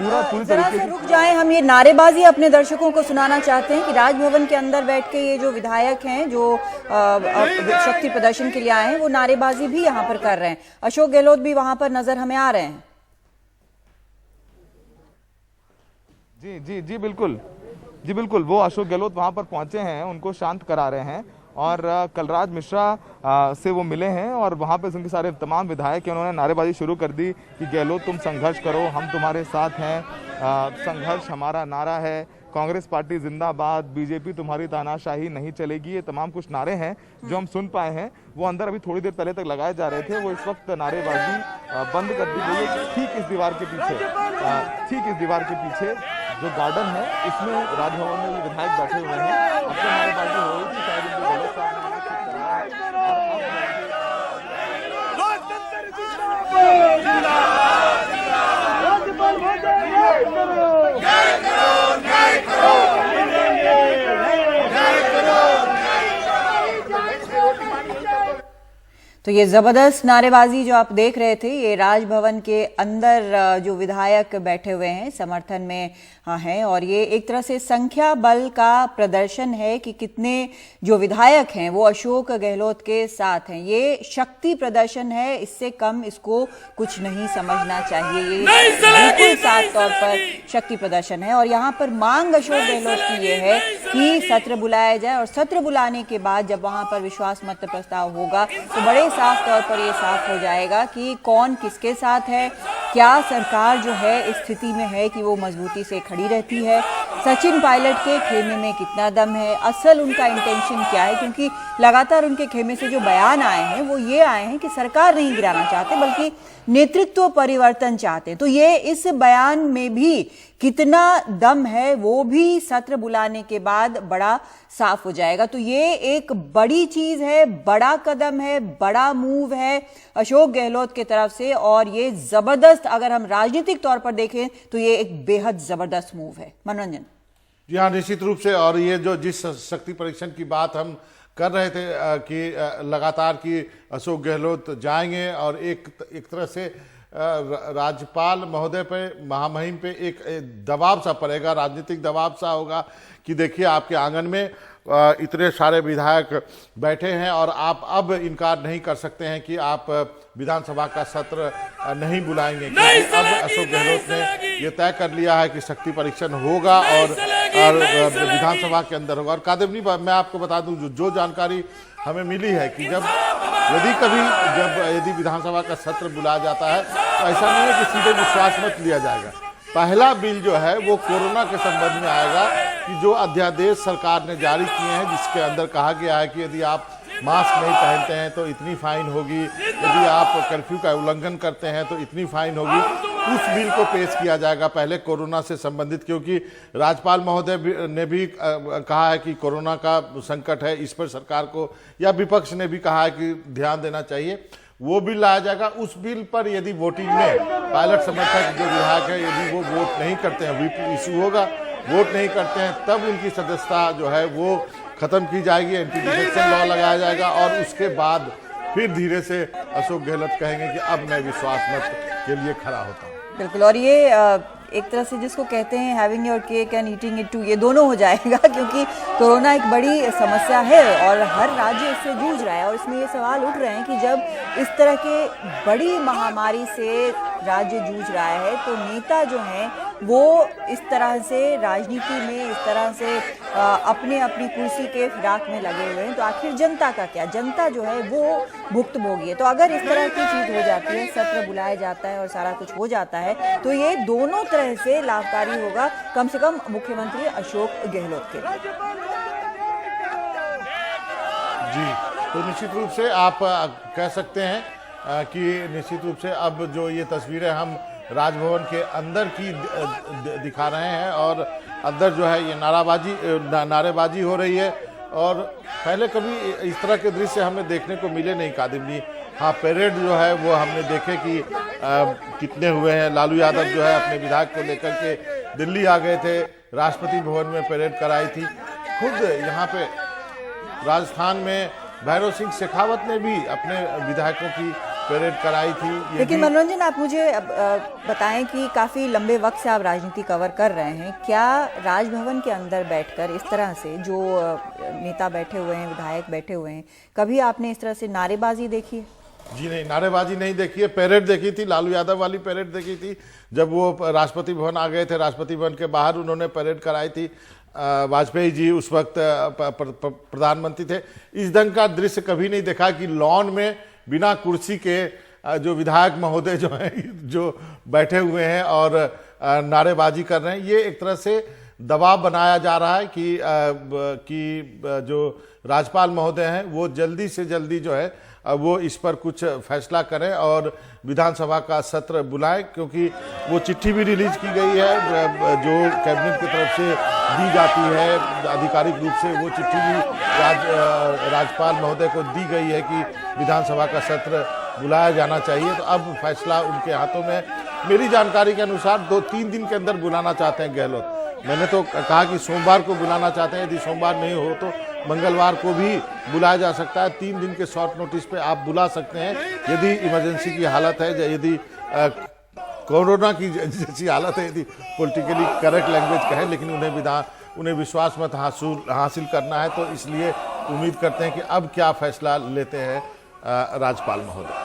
पूरी जरा तरीके से से रुक जाएं, हम ये नारेबाजी अपने दर्शकों को सुनाना चाहते हैं कि राजभवन के अंदर बैठ के ये जो विधायक हैं जो शक्ति प्रदर्शन के लिए आए हैं वो नारेबाजी भी यहाँ पर कर रहे हैं। अशोक गहलोत भी वहां पर नजर हमें आ रहे हैं। जी जी जी बिल्कुल, जी बिल्कुल, वो अशोक गहलोत वहां पर पहुंचे हैं, उनको शांत करा रहे हैं और कलराज मिश्रा से वो मिले हैं और वहां पे उनके सारे तमाम विधायक हैं, उन्होंने नारेबाजी शुरू कर दी कि गहलोत तुम संघर्ष करो, हम तुम्हारे साथ हैं, संघर्ष हमारा नारा है, कांग्रेस पार्टी जिंदाबाद, बीजेपी तुम्हारी तानाशाही नहीं चलेगी, ये तमाम कुछ नारे हैं जो हम सुन पाए हैं। वो अंदर अभी थोड़ी देर पहले तक लगाए जा रहे थे, वो इस वक्त नारेबाजी बंद कर दी गई है। ठीक इस दीवार के पीछे जो गार्डन है इसमें राजभवन में विधायक बैठे हुए हैं। अब तो नारेबाजी हो रही थी, शायद इनको गलत साहब तो ये जबरदस्त नारेबाजी जो आप देख रहे थे ये राजभवन के अंदर जो विधायक बैठे हुए हैं समर्थन में हैं और ये एक तरह से संख्या बल का प्रदर्शन है कि कितने जो विधायक हैं वो अशोक गहलोत के साथ हैं। ये शक्ति प्रदर्शन है, इससे कम इसको कुछ नहीं समझना चाहिए। ये बिल्कुल साफ तौर पर शक्ति प्रदर्शन है और यहाँ पर मांग अशोक गहलोत की ये है कि सत्र बुलाया जाए और सत्र बुलाने के बाद जब वहां पर विश्वास मत प्रस्ताव होगा तो बड़े साफ तौर पर ये साफ हो जाएगा कि कौन किसके साथ है, क्या सरकार जो है इस स्थिति में है कि वो मजबूती से खड़ी रहती है, सचिन पायलट के खेमे में कितना दम है, असल उनका इंटेंशन क्या है, क्योंकि लगातार उनके खेमे से जो बयान आए हैं वो ये आए हैं कि सरकार नहीं गिराना चाहते बल्कि नेतृत्व परिवर्तन चाहते हैं। तो ये इस बयान में भी कितना दम है वो भी सत्र बुलाने के बाद बड़ा साफ हो जाएगा। तो ये एक बड़ी चीज है, बड़ा कदम है, बड़ा मूव है अशोक गहलोत की तरफ से और ये जबरदस्त, अगर हम राजनीतिक तौर पर देखें तो ये एक बेहद जबरदस्त मूव है। मनोरंजन जी हाँ, निश्चित रूप से। और ये जो जिस शक्ति परीक्षण की बात हम कर रहे थे कि लगातार कि अशोक गहलोत जाएंगे और एक तरह से राज्यपाल महोदय पे, महामहिम पे एक दबाव सा पड़ेगा, राजनीतिक दबाव सा होगा कि देखिए आपके आंगन में इतने सारे विधायक बैठे हैं और आप अब इनकार नहीं कर सकते हैं कि आप विधानसभा का सत्र नहीं बुलाएंगे, क्योंकि अब अशोक गहलोत ने ये तय कर लिया है कि शक्ति परीक्षण होगा और विधानसभा के अंदर होगा। और कादिवनी, मैं आपको बता दूं जो जानकारी हमें मिली है कि यदि विधानसभा का सत्र बुलाया जाता है तो ऐसा नहीं है कि सीधे विश्वास मत लिया जाएगा। पहला बिल जो है वो कोरोना के संबंध में आएगा कि जो अध्यादेश सरकार ने जारी किए हैं जिसके अंदर कहा गया है कि यदि आप मास्क नहीं पहनते हैं तो इतनी फाइन होगी, यदि आप कर्फ्यू का उल्लंघन करते हैं तो इतनी फाइन होगी, उस बिल को पेश किया जाएगा पहले कोरोना से संबंधित, क्योंकि राज्यपाल महोदय ने भी कहा है कि कोरोना का संकट है, इस पर सरकार को या विपक्ष ने भी कहा है कि ध्यान देना चाहिए। वो बिल लाया जाएगा। उस बिल पर यदि वोटिंग में पायलट समर्थक जो विधायक है यदि वो वोट नहीं करते हैं, व्हिप इशू होगा, वोट नहीं करते हैं तब उनकी सदस्यता जो है वो खत्म की जाएगी, एंटी डिफेक्शन लॉ लगाया जाएगा और उसके बाद फिर धीरे से अशोक गहलोत कहेंगे कि अब मैं विश्वास मत के लिए खड़ा होता हूँ। बिल्कुल, और ये एक तरह से जिसको कहते हैं having your cake and eating it too, ये दोनों हो जाएगा क्योंकि कोरोना एक बड़ी समस्या है और हर राज्य इससे जूझ रहा है और इसमें ये सवाल उठ रहे हैं कि जब इस तरह के बड़ी महामारी से राज्य जूझ रहा है तो नेता जो हैं वो इस तरह से राजनीति में इस तरह से अपने अपनी कुर्सी के फिराक में लगे हुए हैं, तो आखिर जनता का क्या? जनता जो है वो भुक्तभोगी है। तो अगर इस तरह की चीज हो जाती है, सत्र बुलाया जाता है और सारा कुछ हो जाता है तो ये दोनों तरह से लाभकारी होगा, कम से कम मुख्यमंत्री अशोक गहलोत के लिए। जी, तो निश्चित रूप से आप कह सकते हैं कि निश्चित रूप से अब जो ये तस्वीरें हम राजभवन के अंदर की दिखा रहे हैं और अंदर जो है ये नारेबाजी हो रही है और पहले कभी इस तरह के दृश्य हमें देखने को मिले नहीं कादिवनी। हाँ, परेड जो है वो हमने देखे कि कितने हुए हैं। लालू यादव जो है अपने विधायक को लेकर के दिल्ली आ गए थे, राष्ट्रपति भवन में परेड कराई थी। खुद यहाँ पे राजस्थान में भैरव सिंह शेखावत ने भी अपने विधायकों की परेड कराई थी। ये लेकिन भी- मनोरंजन, आप मुझे बताएं कि काफी लंबे वक्त से आप राजनीति कवर कर रहे हैं, क्या राजभवन के अंदर बैठकर इस तरह से जो नेता बैठे हुए हैं, विधायक बैठे हुए हैं, कभी आपने इस तरह से नारेबाजी देखी है? जी नहीं, नारेबाजी नहीं देखी है, परेड देखी थी, लालू यादव वाली परेड देखी थी जब वो राष्ट्रपति भवन आ गए थे। राष्ट्रपति भवन के बाहर उन्होंने परेड कराई थी। वाजपेयी जी उस वक्त प्रधानमंत्री थे। इस ढंग का दृश्य कभी नहीं देखा कि लॉन में बिना कुर्सी के जो विधायक महोदय जो हैं, जो बैठे हुए हैं और नारेबाजी कर रहे हैं। ये एक तरह से दबाव बनाया जा रहा है कि जो राज्यपाल महोदय हैं वो जल्दी से जल्दी जो है वो इस पर कुछ फैसला करें और विधानसभा का सत्र बुलाएं, क्योंकि वो चिट्ठी भी रिलीज की गई है जो कैबिनेट की तरफ से दी जाती है आधिकारिक रूप से। वो चिट्ठी भी राज्यपाल महोदय को दी गई है कि विधानसभा का सत्र बुलाया जाना चाहिए। तो अब फैसला उनके हाथों में। मेरी जानकारी के अनुसार 2-3 दिन के अंदर बुलाना चाहते हैं गहलोत। मैंने तो कहा कि सोमवार को बुलाना चाहते हैं, यदि सोमवार नहीं हो तो मंगलवार को भी बुलाया जा सकता है। 3 दिन के शॉर्ट नोटिस पे आप बुला सकते हैं यदि इमरजेंसी की हालत है, यदि कोरोना की जैसी हालत है, यदि पॉलिटिकली करेक्ट लैंग्वेज कहें। लेकिन उन्हें विश्वास मत हासिल करना है, तो इसलिए उम्मीद करते हैं कि अब क्या फैसला लेते हैं राज्यपाल महोदय।